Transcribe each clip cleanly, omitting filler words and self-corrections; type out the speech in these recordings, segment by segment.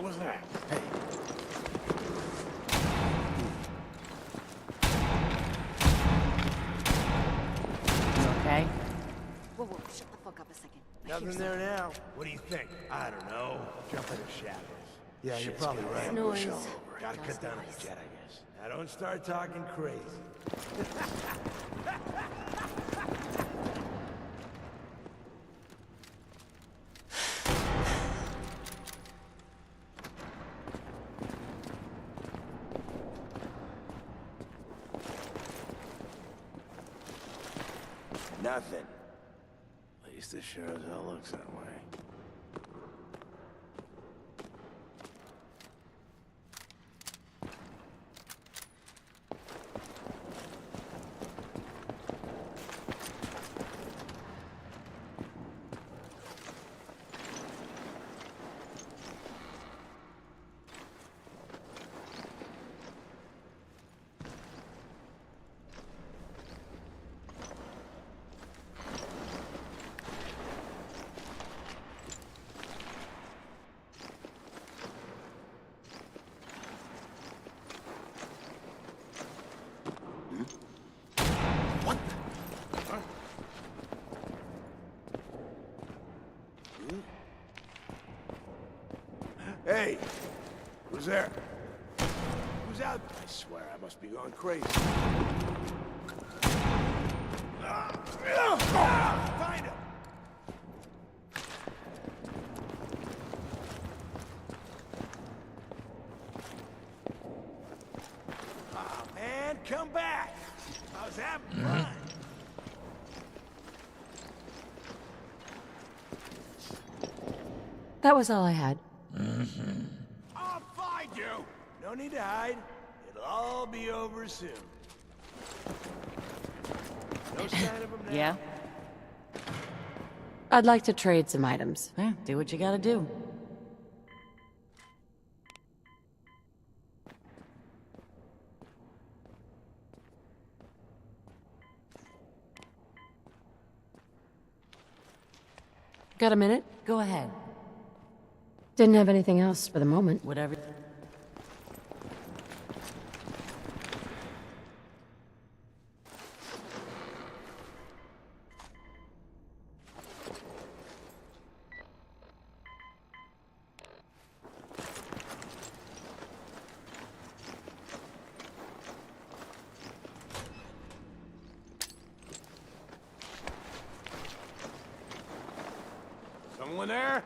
was that? Hey. Okay. Whoa, whoa, shut the fuck up a second. Nothing there now. What do you think? I don't know. Jump in the shadows. Yeah, you're probably right. Noise. Gotta cut down on the jet, I guess. Now don't start talking crazy. Nothing. At least it sure as hell looks that way. Hey! Who's there? Who's out? I swear, I must be going crazy. Find him! Aw, man, come back! I was having fun. That was all I had. I'll find you! No need to hide. It'll all be over soon. No sign of him now. Yeah? I'd like to trade some items. Yeah, do what you gotta do. Got a minute? Go ahead. Didn't have anything else for the moment. Whatever. Someone there?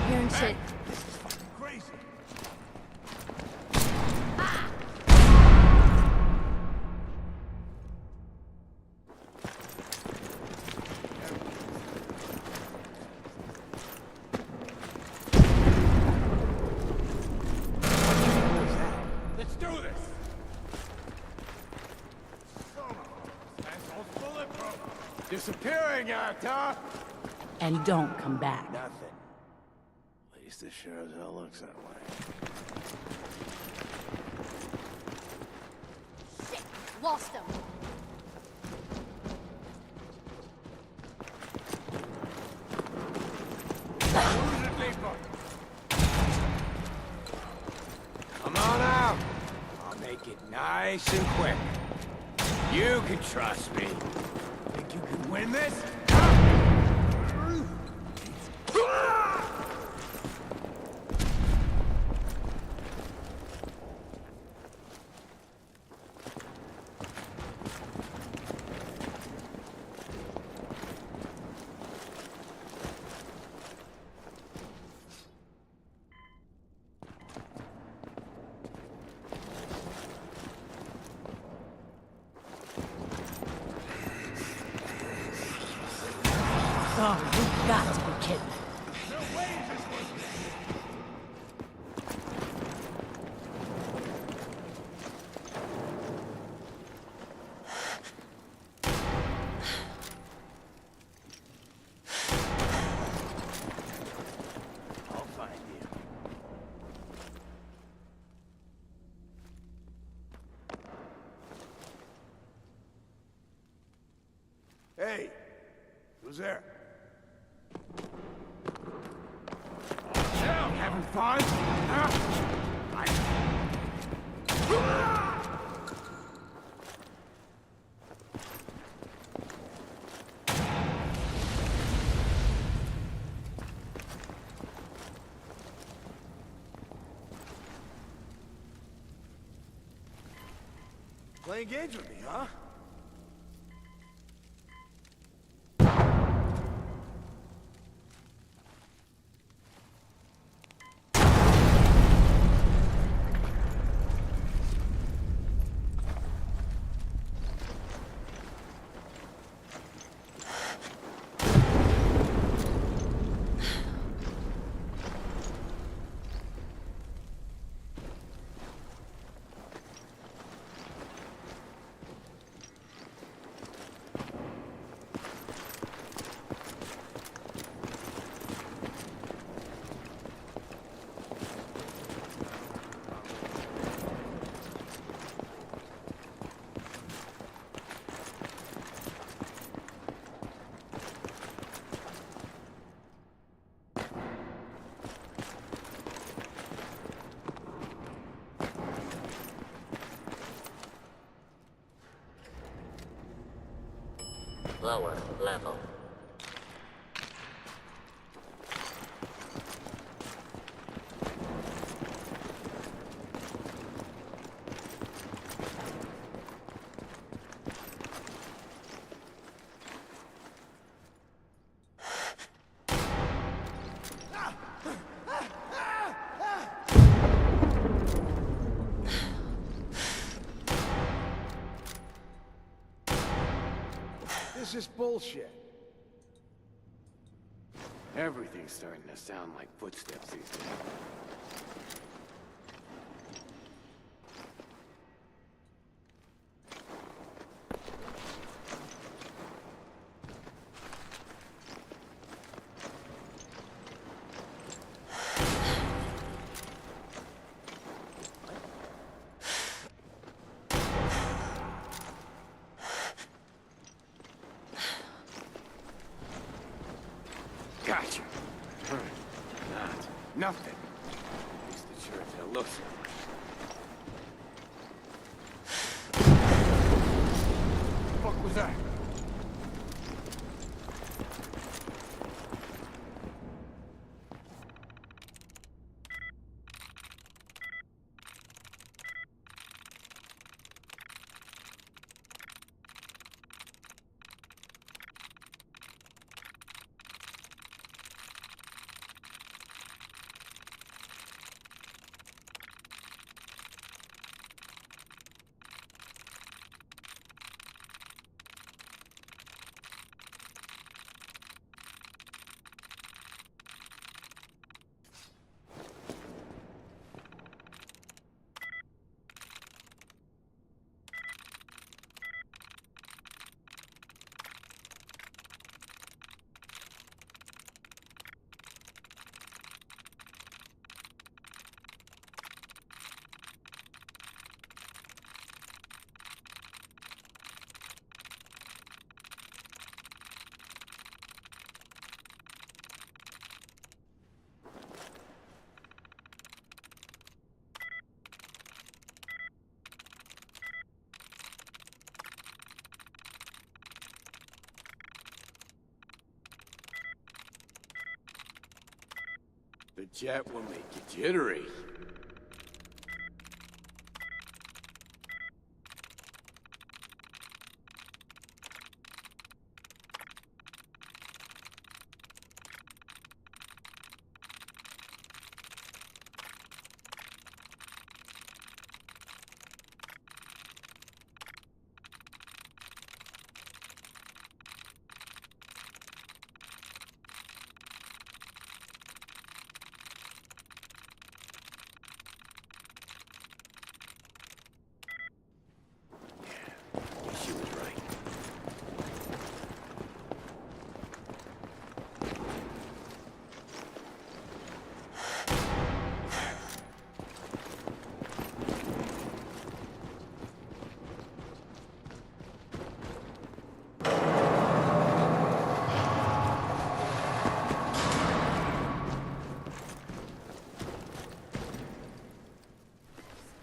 Hearing shit. This is fucking crazy. Let's do this. This asshole's bulletproof. Disappearing act, huh? And don't come back. Nothing. At least it sure as hell looks that way. Shit! Lost him! Who's it, Leaper? Come on out. I'll make it nice and quick. You can trust me. Think you can win this? Oh, you got to be kidding. there? Hell, having fun? Huh? Playing games with me, huh? Lower level. This is bullshit. Everything's starting to sound like footsteps these days. Gotcha. Not. Nothing. At least it sure as hell looks like. What the fuck was that? The jet will make you jittery.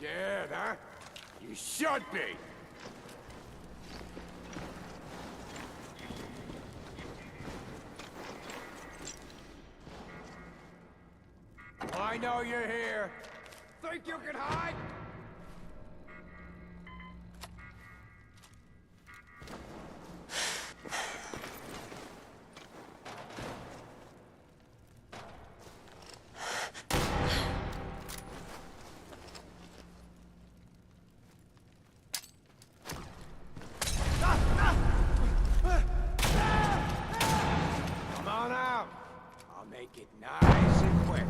Scared, huh? You should be! I know you're here! Think you can hide? Come on out! I'll make it nice and quick.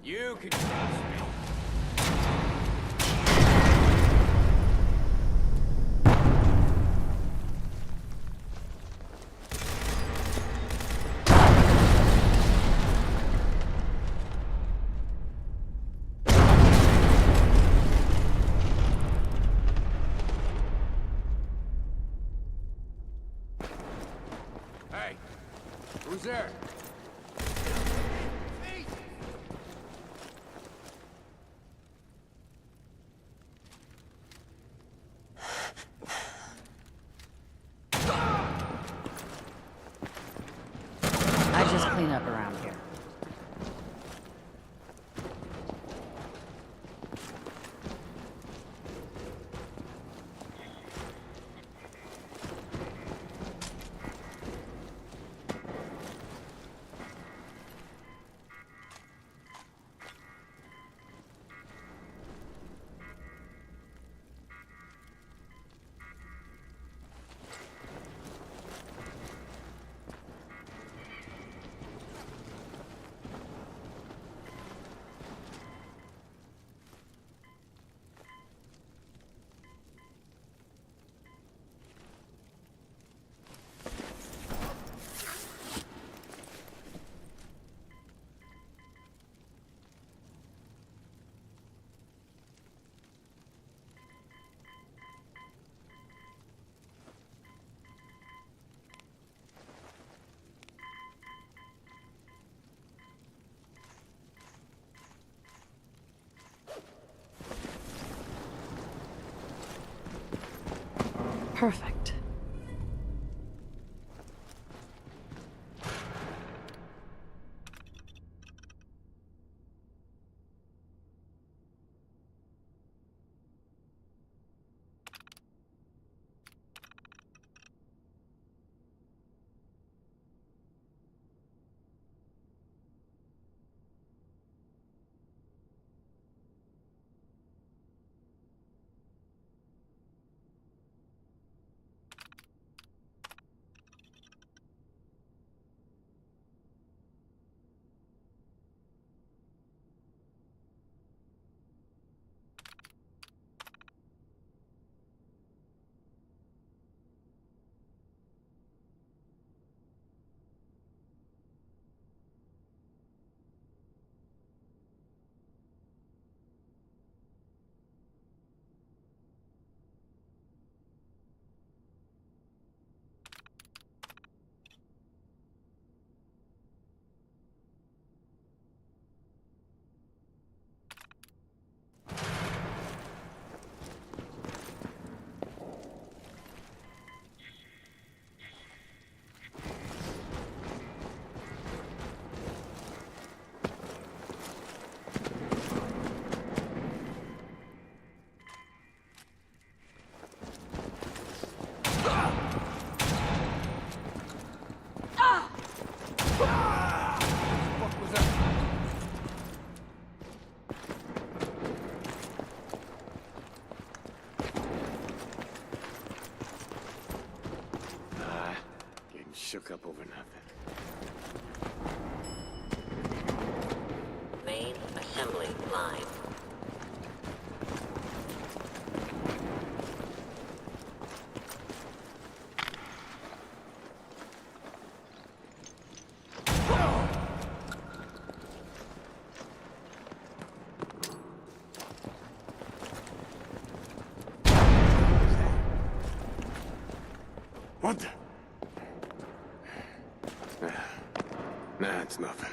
You can trust me. Hey, who's there? I just clean up around here. Perfect. Shook up over nothing. Main assembly line. What the? Nah, it's nothing.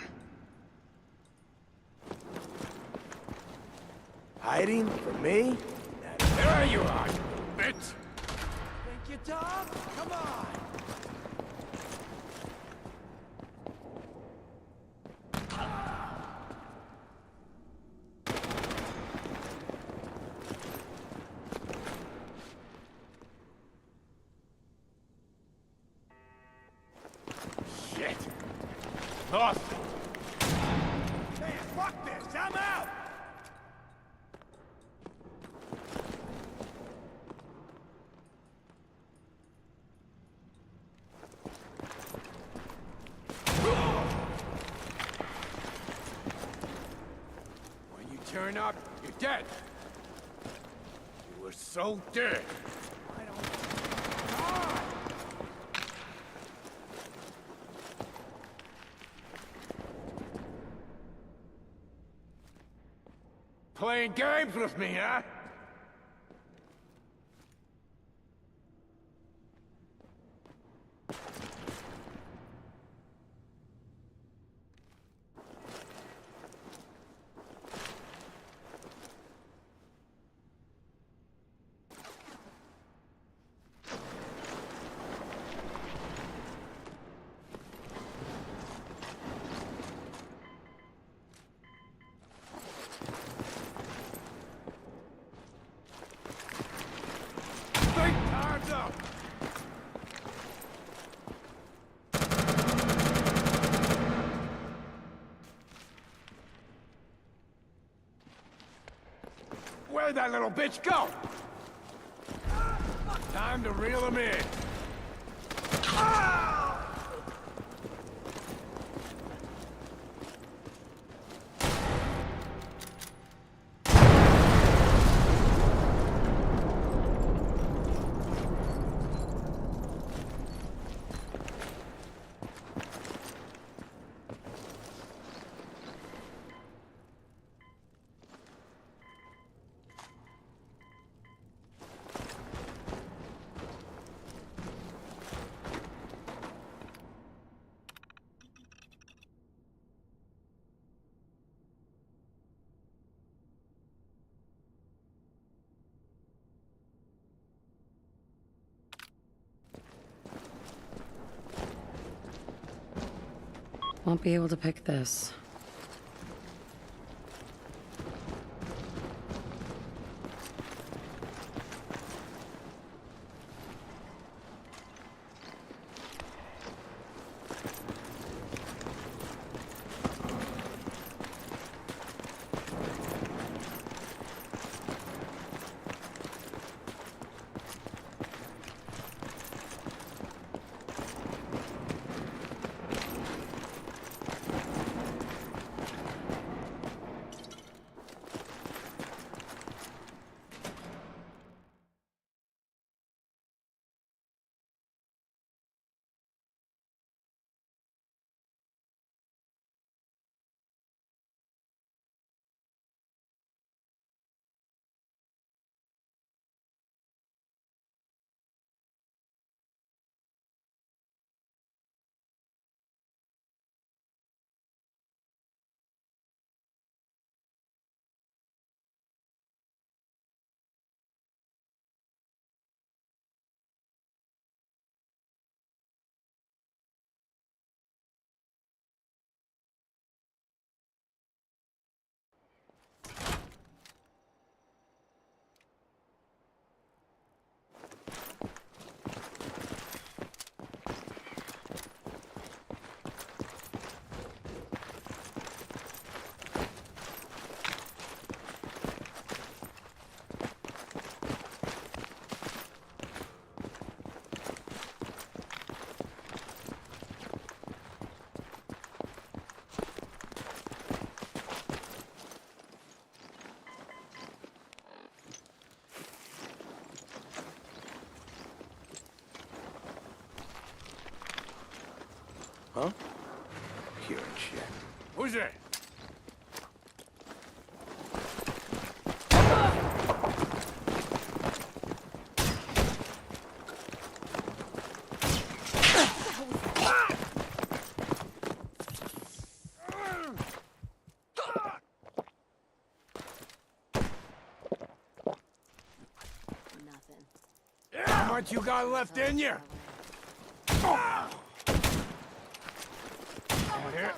Hiding from me? There you are, you bitch! Think you're tough? Come on! Shit! Lost it! Man, fuck this! I'm out! When you turn up, you're dead. You were so dead. I don't... God! Playing games with me, huh? Time's up! Where'd that little bitch go? Time to reel him in. Won't be able to pick this. Huh? Hearing shit. Who's that? much you got left in you? Here.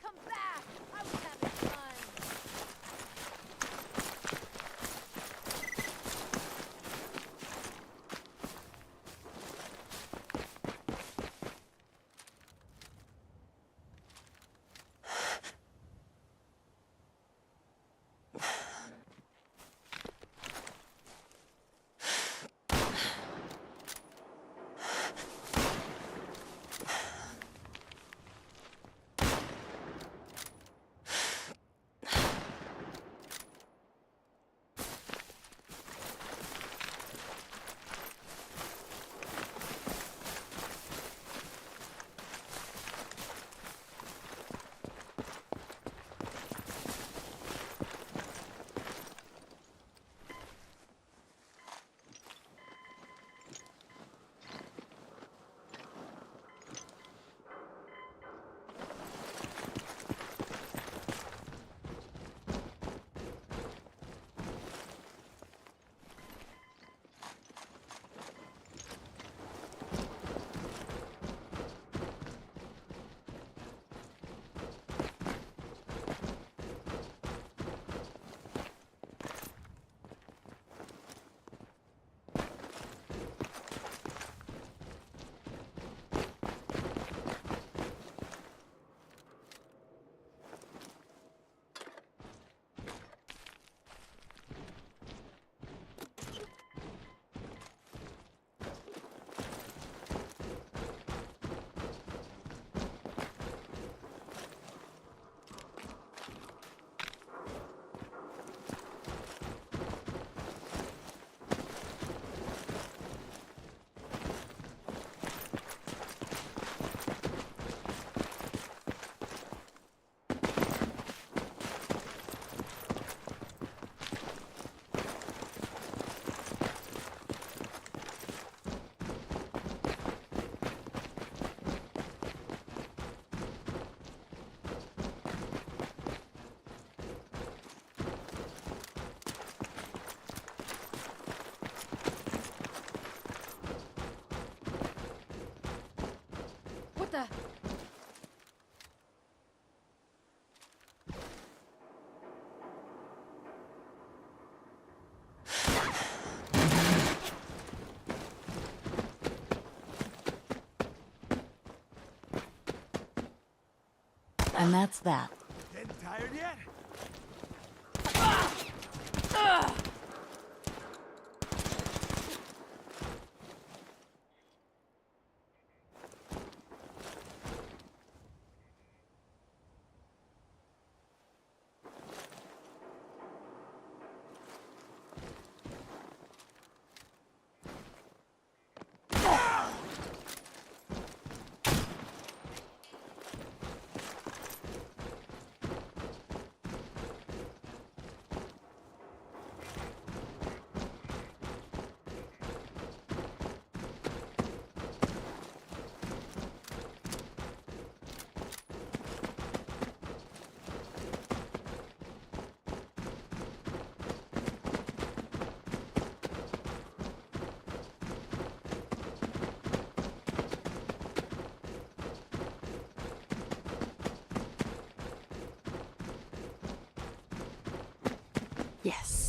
Come back! I was having fun. What the? And that's that. Getting tired yet? Yes.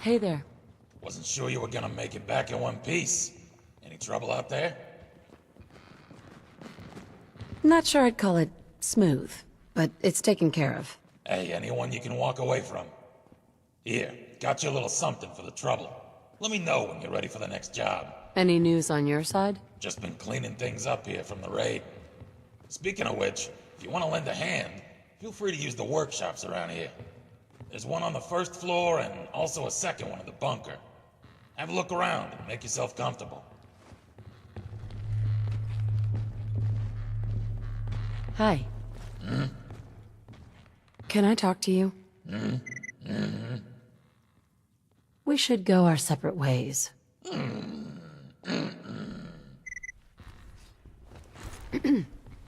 Hey there. Wasn't sure you were gonna make it back in one piece. Any trouble out there? Not sure I'd call it smooth, but it's taken care of. Hey, anyone you can walk away from. Here, got you a little something for the trouble. Let me know when you're ready for the next job. Any news on your side? Just been cleaning things up here from the raid. Speaking of which, if you want to lend a hand, feel free to use the workshops around here. There's one on the first floor and also a second one in the bunker. Have a look around and make yourself comfortable. Hi. Can I talk to you? We should go our separate ways.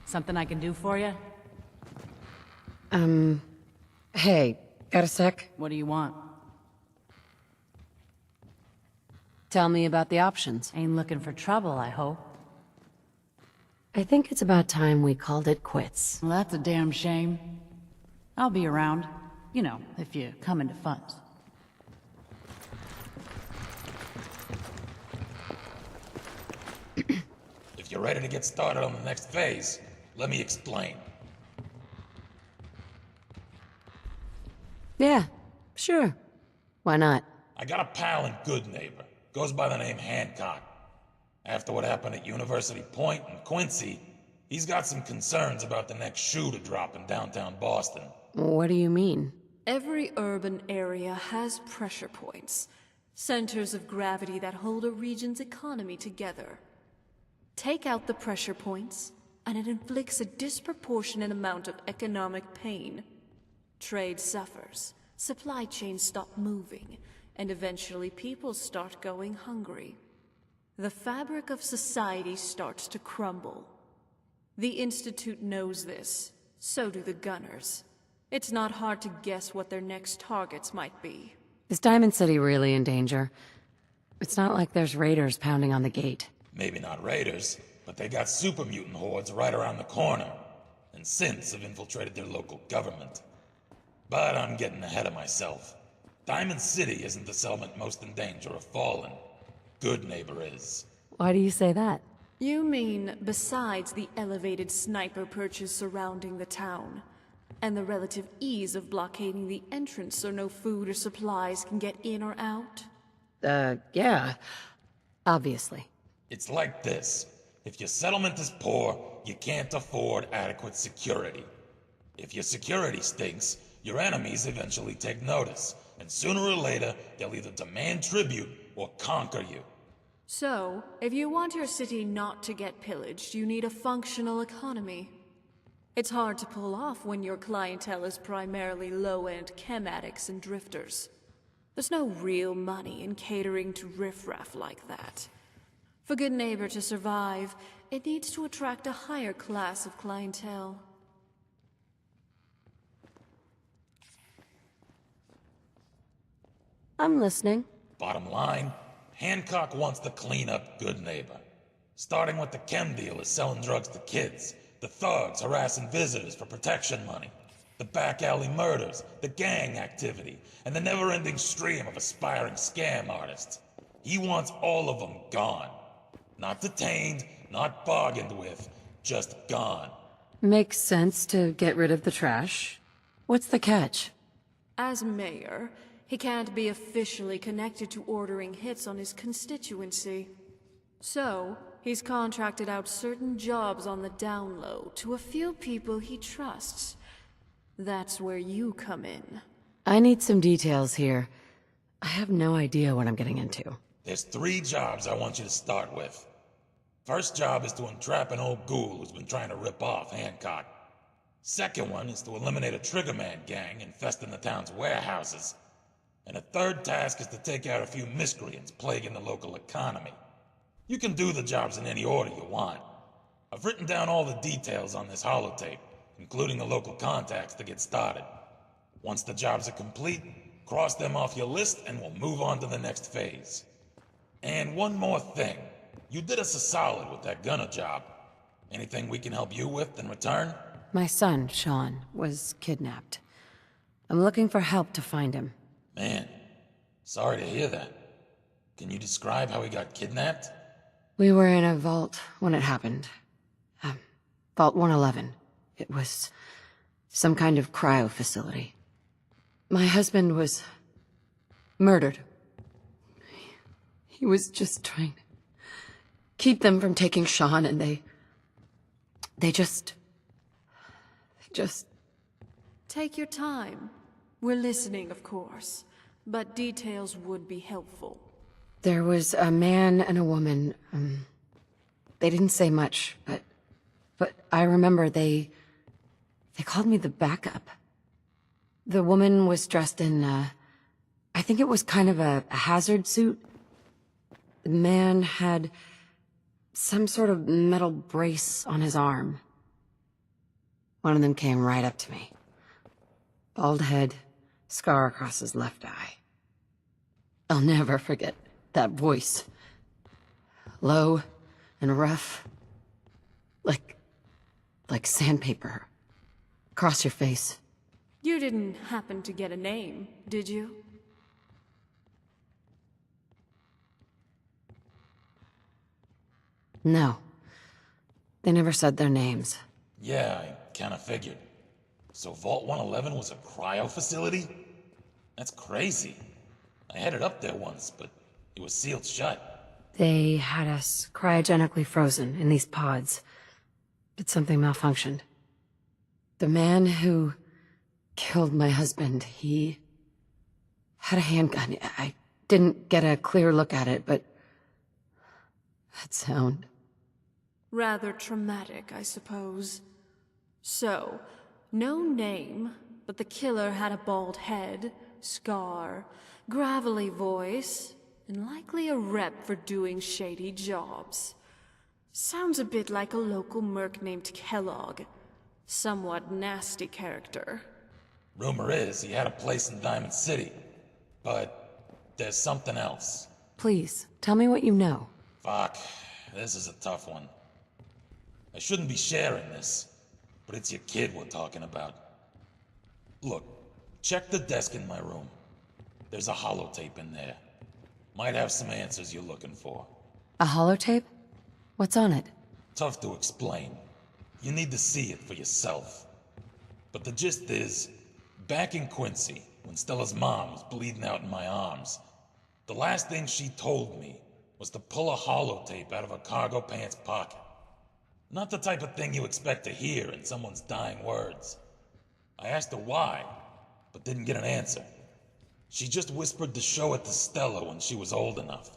Something I can do for you? Hey, got a sec? What do you want? Tell me about the options. Ain't looking for trouble, I hope. I think it's about time we called it quits. Well, that's a damn shame. I'll be around. You know, if you come into funds. If you're ready to get started on the next phase, let me explain. Yeah, sure. Why not? I got a pal and good neighbor. Goes by the name Hancock. After what happened at University Point and Quincy, he's got some concerns about the next shoe to drop in downtown Boston. What do you mean? Every urban area has pressure points, centers of gravity that hold a region's economy together. Take out the pressure points, and it inflicts a disproportionate amount of economic pain. Trade suffers, supply chains stop moving, and eventually people start going hungry. The fabric of society starts to crumble. The Institute knows this, so do the Gunners. It's not hard to guess what their next targets might be. Is Diamond City really in danger? It's not like there's raiders pounding on the gate. Maybe not raiders, but they got super mutant hordes right around the corner, and synths have infiltrated their local government. But I'm getting ahead of myself. Diamond City isn't the settlement most in danger of falling. Good neighbor is. Why do you say that? You mean besides the elevated sniper perches surrounding the town, and the relative ease of blockading the entrance so no food or supplies can get in or out? Yeah. Obviously. It's like this. If your settlement is poor, you can't afford adequate security. If your security stinks, your enemies eventually take notice, and sooner or later, they'll either demand tribute or conquer you. So, if you want your city not to get pillaged, you need a functional economy. It's hard to pull off when your clientele is primarily low-end chem addicts and drifters. There's no real money in catering to riffraff like that. For Good Neighbor to survive, it needs to attract a higher class of clientele. I'm listening. Bottom line, Hancock wants to clean up Good Neighbor. Starting with the chem dealers selling drugs to kids, the thugs harassing visitors for protection money, the back alley murders, the gang activity, and the never-ending stream of aspiring scam artists. He wants all of them gone. Not detained, not bargained with, just gone. Makes sense to get rid of the trash. What's the catch? As mayor, he can't be officially connected to ordering hits on his constituency. So, he's contracted out certain jobs on the down low to a few people he trusts. That's where you come in. I need some details here. I have no idea what I'm getting into. There's 3 jobs I want you to start with. First job is to entrap an old ghoul who's been trying to rip off Hancock. Second one is to eliminate a Triggerman gang infesting the town's warehouses. And a third task is to take out a few miscreants plaguing the local economy. You can do the jobs in any order you want. I've written down all the details on this holotape, including the local contacts to get started. Once the jobs are complete, cross them off your list and we'll move on to the next phase. And one more thing. You did us a solid with that gunner job. Anything we can help you with in return? My son, Sean, was kidnapped. I'm looking for help to find him. Man, Sorry to hear that. Can you describe how he got kidnapped? We were in a vault when it happened. Vault 111. It was some kind of cryo facility. My husband was murdered. He was just trying to keep them from taking Sean, and they just... Take your time. We're listening, of course, but details would be helpful. There was a man and a woman. They didn't say much, but I remember they called me the backup. The woman was dressed in, I think it was kind of a hazard suit. The man had some sort of metal brace on his arm. One of them came right up to me. Bald head, scar across his left eye. I'll never forget that voice. Low and rough. Like sandpaper. Across your face. You didn't happen to get a name, did you? No. They never said their names. Yeah, I kinda figured. So Vault 111 was a cryo facility? That's crazy. I headed up there once, but it was sealed shut. They had us cryogenically frozen in these pods. But something malfunctioned. The man who killed my husband, he had a handgun. I didn't get a clear look at it, but that sound... Rather traumatic, I suppose. So, no name, but the killer had a bald head, scar, gravelly voice, and likely a rep for doing shady jobs. Sounds a bit like a local merc named Kellogg. Somewhat nasty character. Rumor is he had a place in Diamond City, but there's something else. Please, tell me what you know. Fuck, this is a tough one. I shouldn't be sharing this, but it's your kid we're talking about. Look, check the desk in my room. There's a holotape in there. Might have some answers you're looking for. A holotape? What's on it? Tough to explain. You need to see it for yourself. But the gist is, back in Quincy, when Stella's mom was bleeding out in my arms, the last thing she told me was to pull a holotape out of her cargo pants pocket. Not the type of thing you expect to hear in someone's dying words. I asked her why, but didn't get an answer. She just whispered to show it to Stella when she was old enough.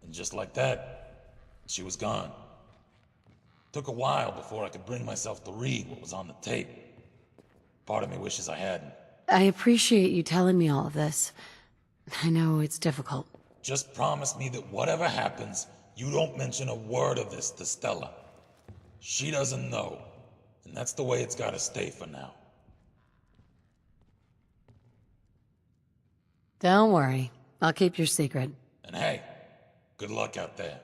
And just like that, she was gone. Took a while before I could bring myself to read what was on the tape. Part of me wishes I hadn't. I appreciate you telling me all of this. I know it's difficult. Just promise me that whatever happens, you don't mention a word of this to Stella. She doesn't know, and that's the way it's gotta stay for now. Don't worry. I'll keep your secret. And hey, good luck out there.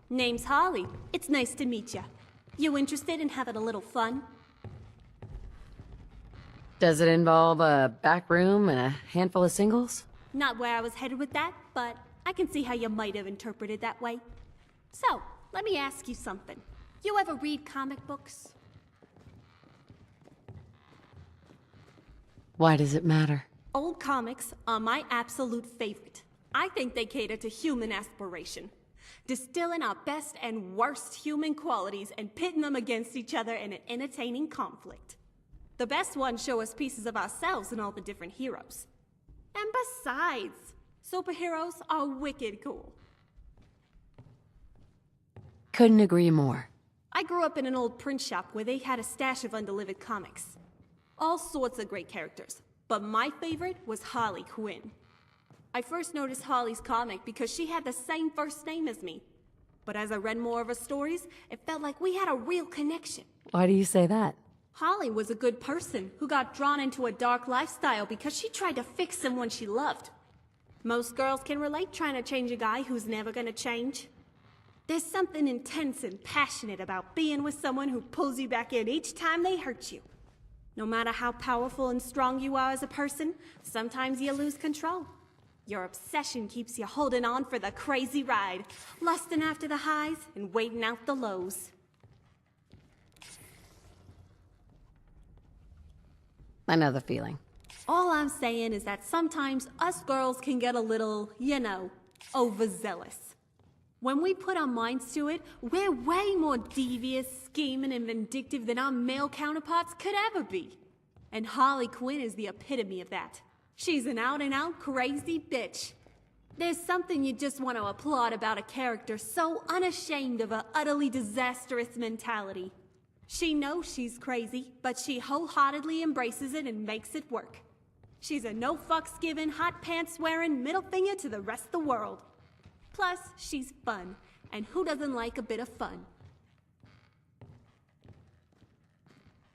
Name's Holly. It's nice to meet ya. You interested in having a little fun? Does it involve a back room and a handful of singles? Not where I was headed with that, but I can see how you might have interpreted that way. So, let me ask you something. You ever read comic books? Why does it matter? Old comics are my absolute favorite. I think they cater to human aspiration, distilling our best and worst human qualities and pitting them against each other in an entertaining conflict. The best ones show us pieces of ourselves in all the different heroes. And besides, superheroes are wicked cool. Couldn't agree more. I grew up in an old print shop where they had a stash of undelivered comics. All sorts of great characters, but my favorite was Harley Quinn. I first noticed Harley's comic because she had the same first name as me. But as I read more of her stories, it felt like we had a real connection. Why do you say that? Holly was a good person who got drawn into a dark lifestyle because she tried to fix someone she loved. Most girls can relate trying to change a guy who's never gonna change. There's something intense and passionate about being with someone who pulls you back in each time they hurt you. No matter how powerful and strong you are as a person, sometimes you lose control. Your obsession keeps you holding on for the crazy ride, lusting after the highs and waiting out the lows. I know the feeling. All I'm saying is that sometimes us girls can get a little, overzealous. When we put our minds to it, we're way more devious, scheming, and vindictive than our male counterparts could ever be. And Harley Quinn is the epitome of that. She's an out-and-out crazy bitch. There's something you just want to applaud about a character so unashamed of her utterly disastrous mentality. She knows she's crazy, but she wholeheartedly embraces it and makes it work. She's a no-fucks-given, hot-pants-wearing middle finger to the rest of the world. Plus, she's fun, and who doesn't like a bit of fun?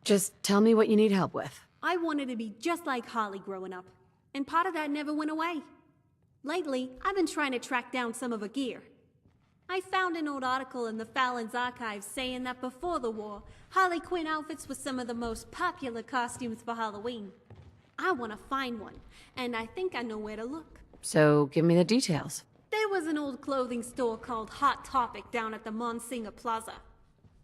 Just tell me what you need help with. I wanted to be just like Holly growing up, and part of that never went away. Lately, I've been trying to track down some of her gear. I found an old article in the Fallon's archives saying that before the war, Harley Quinn outfits were some of the most popular costumes for Halloween. I want to find one, and I think I know where to look. So, give me the details. There was an old clothing store called Hot Topic down at the Monsignor Plaza.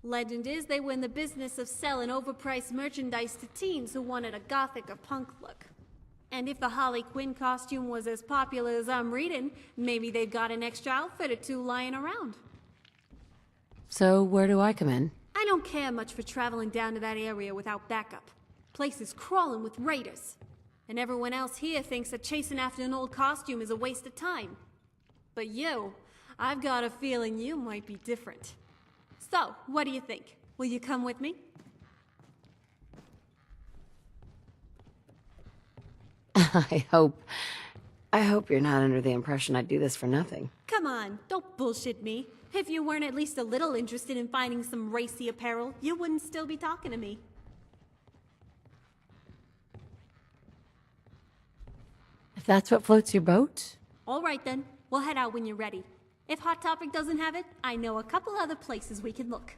Legend is they were in the business of selling overpriced merchandise to teens who wanted a gothic or punk look. And if the Harley Quinn costume was as popular as I'm reading, maybe they've got an extra outfit or two lying around. So, where do I come in? I don't care much for traveling down to that area without backup. Place is crawling with raiders. And everyone else here thinks that chasing after an old costume is a waste of time. But you, I've got a feeling you might be different. So, what do you think? Will you come with me? I hope you're not under the impression I do this for nothing. Come on, don't bullshit me. If you weren't at least a little interested in finding some racy apparel, you wouldn't still be talking to me. If that's what floats your boat? All right then, we'll head out when you're ready. If Hot Topic doesn't have it, I know a couple other places we can look.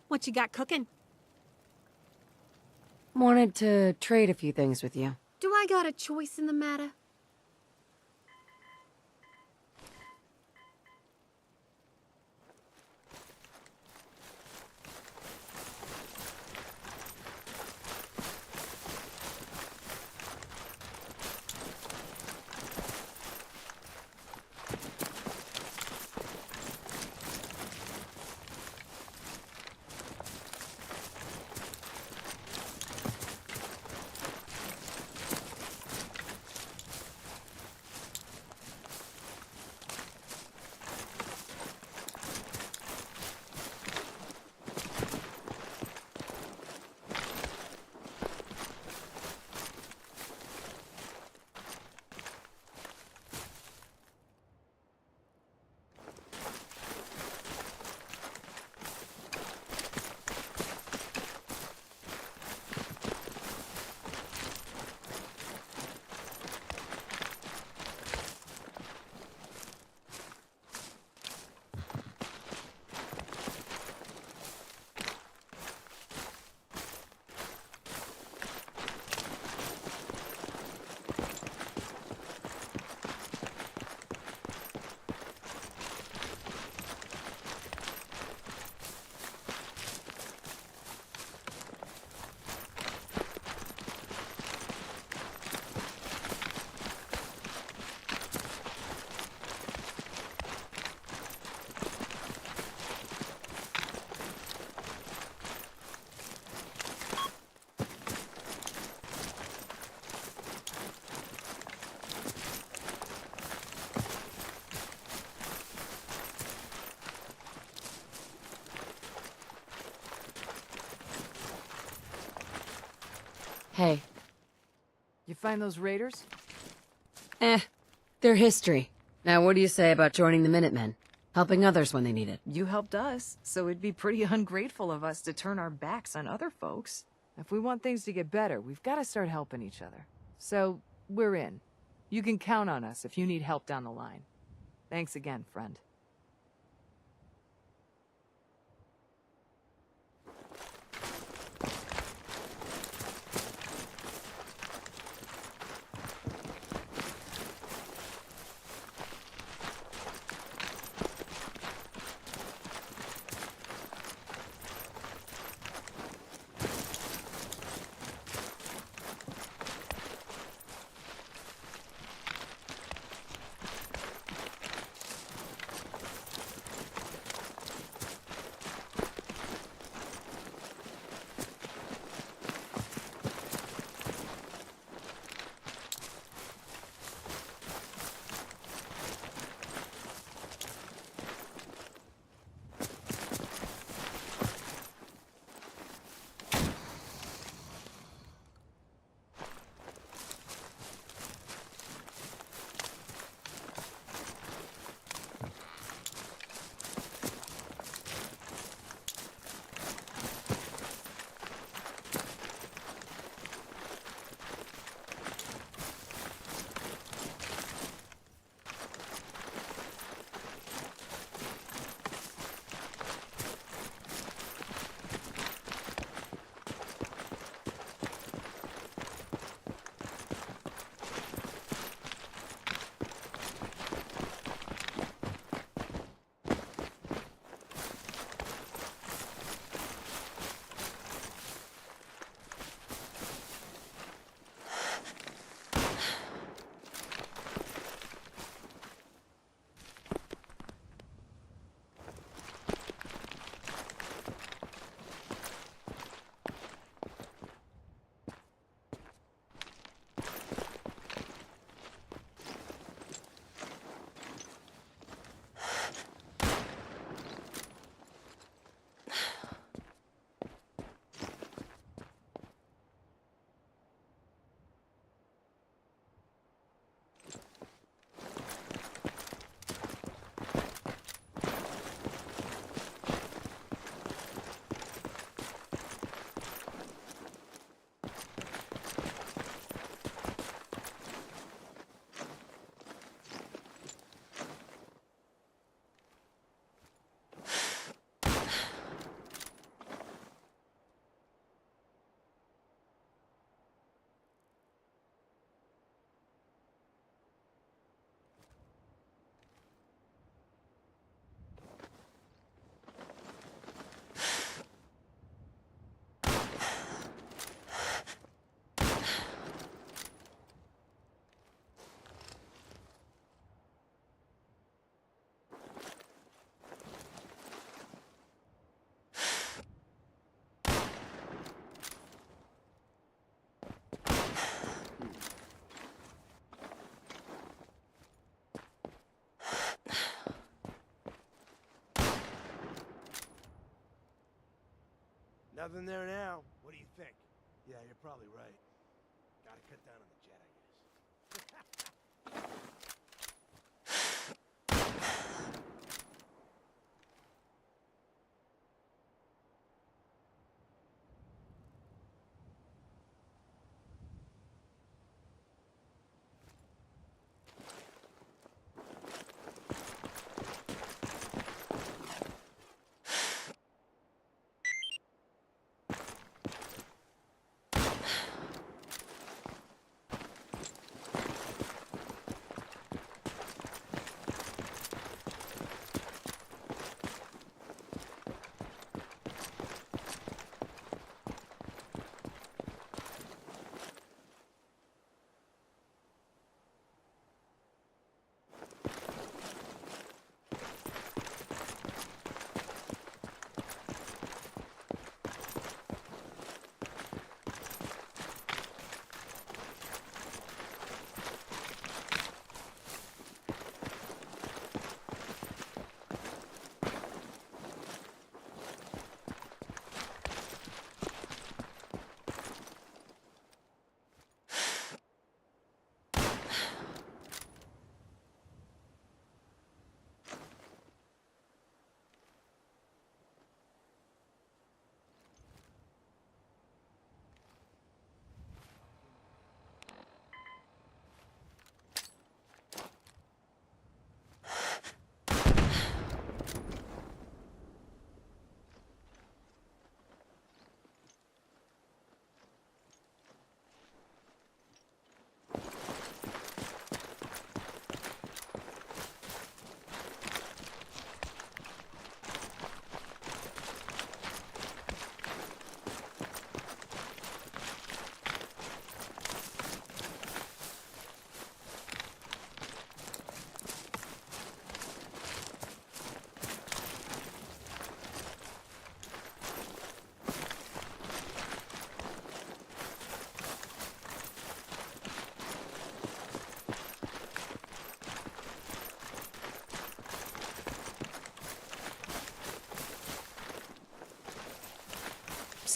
What you got cooking? Wanted to trade a few things with you. Do I got a choice in the matter? Hey. You find those raiders? They're history. Now what do you say about joining the Minutemen? Helping others when they need it. You helped us, so it'd be pretty ungrateful of us to turn our backs on other folks. If we want things to get better, we've got to start helping each other. So, we're in. You can count on us if you need help down the line. Thanks again, friend. Nothing there now. What do you think? Yeah, you're probably right. Gotta cut down on the jet, I guess.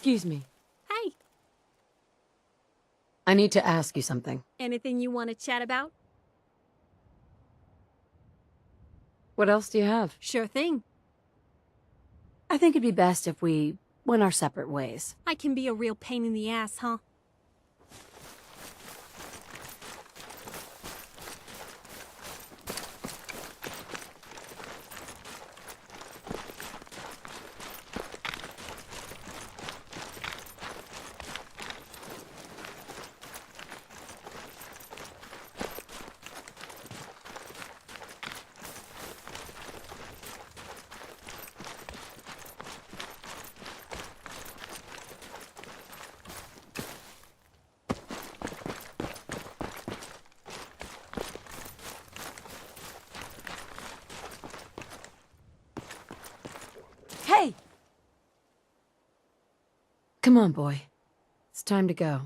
Excuse me. Hey, I need to ask you something. anything you want to chat about? What else do you have? Sure thing. I think it'd be best if we went our separate ways. I can be a real pain in the ass, huh? Hey! Come on, boy. It's time to go.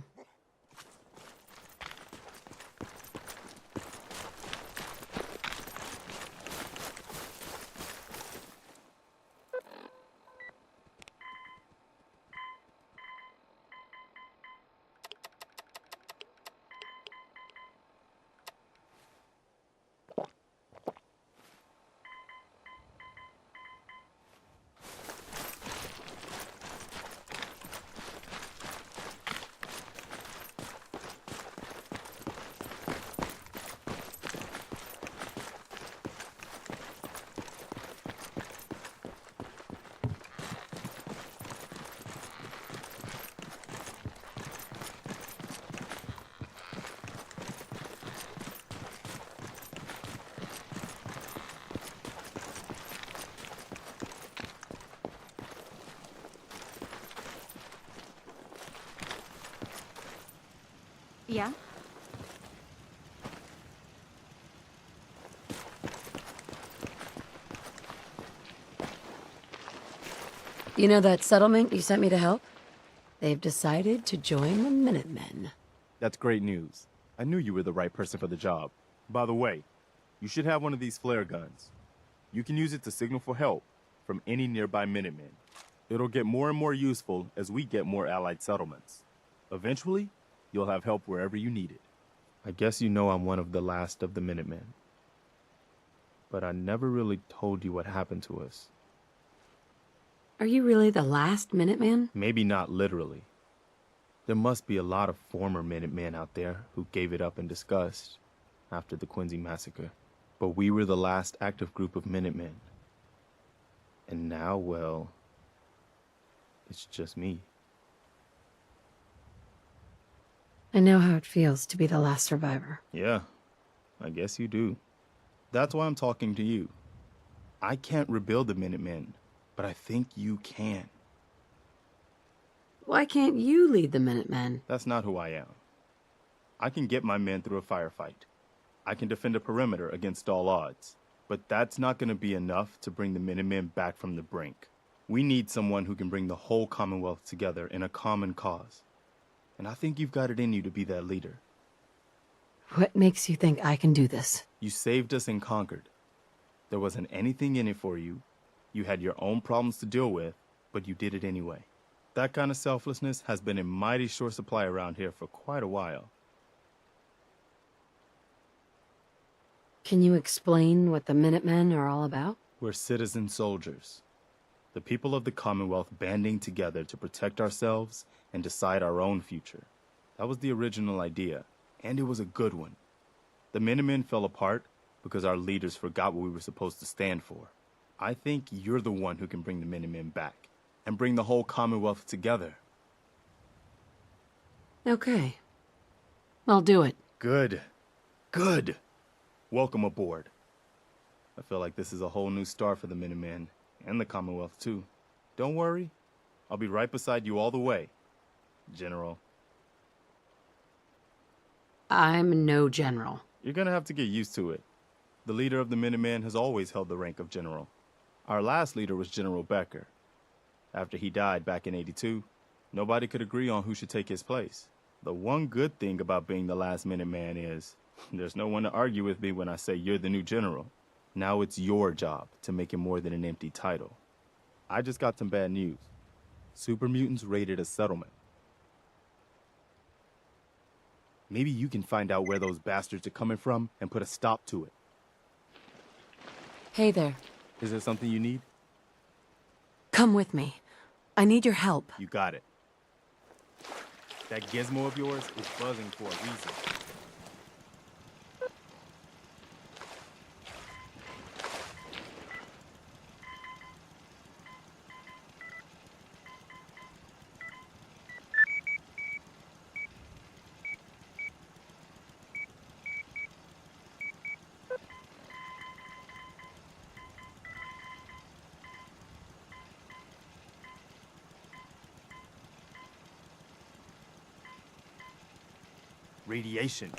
Yeah? You know that settlement you sent me to help? They've decided to join the Minutemen. That's great news. I knew you were the right person for the job. By the way, you should have one of these flare guns. You can use it to signal for help from any nearby Minutemen. It'll get more and more useful as we get more allied settlements. Eventually, you'll have help wherever you need it. I guess you know I'm one of the last of the Minutemen. But I never really told you what happened to us. Are you really the last Minuteman? Maybe not literally. There must be a lot of former Minutemen out there who gave it up in disgust after the Quincy massacre. But we were the last active group of Minutemen. And now, well, it's just me. I know how it feels to be the last survivor. Yeah, I guess you do. That's why I'm talking to you. I can't rebuild the Minutemen, but I think you can. Why can't you lead the Minutemen? That's not who I am. I can get my men through a firefight. I can defend a perimeter against all odds. But that's not going to be enough to bring the Minutemen back from the brink. We need someone who can bring the whole Commonwealth together in a common cause. And I think you've got it in you to be that leader. What makes you think I can do this? You saved us and conquered. There wasn't anything in it for you. You had your own problems to deal with, but you did it anyway. That kind of selflessness has been in mighty short supply around here for quite a while. Can you explain what the Minutemen are all about? We're citizen soldiers. The people of the Commonwealth banding together to protect ourselves and decide our own future. That was the original idea, and it was a good one. The Minutemen fell apart because our leaders forgot what we were supposed to stand for. I think you're the one who can bring the Minutemen back and bring the whole Commonwealth together. Okay. I'll do it. Good. Good. Welcome aboard. I feel like this is a whole new start for the Minutemen, and the Commonwealth too. Don't worry, I'll be right beside you all the way, General. I'm no general. You're gonna have to get used to it. The leader of the Minutemen has always held the rank of general. Our last leader was General Becker. After he died back in '82, nobody could agree on who should take his place. The one good thing about being the last Minuteman is there's no one to argue with me when I say you're the new general. Now it's your job to make it more than an empty title. I just got some bad news. Super mutants raided a settlement. Maybe you can find out where those bastards are coming from and put a stop to it. Hey there. Is there something you need? Come with me. I need your help. You got it. That gizmo of yours is buzzing for a reason. Radiation.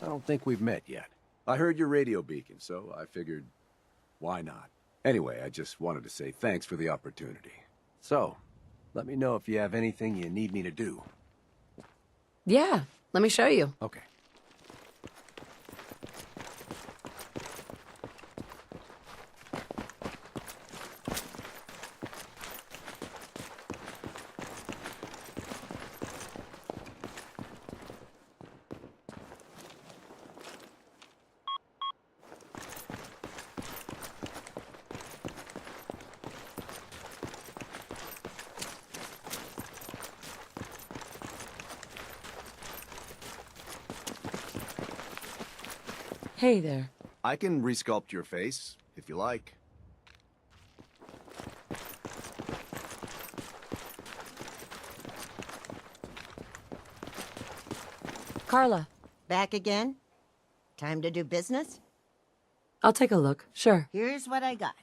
I don't think we've met yet. I heard your radio beacon, so I figured, why not? Anyway, I just wanted to say thanks for the opportunity. So, let me know if you have anything you need me to do. Yeah, let me show you. Okay. Hey there. I can resculpt your face, if you like. Carla. Back again? Time to do business? I'll take a look, sure. Here's what I got.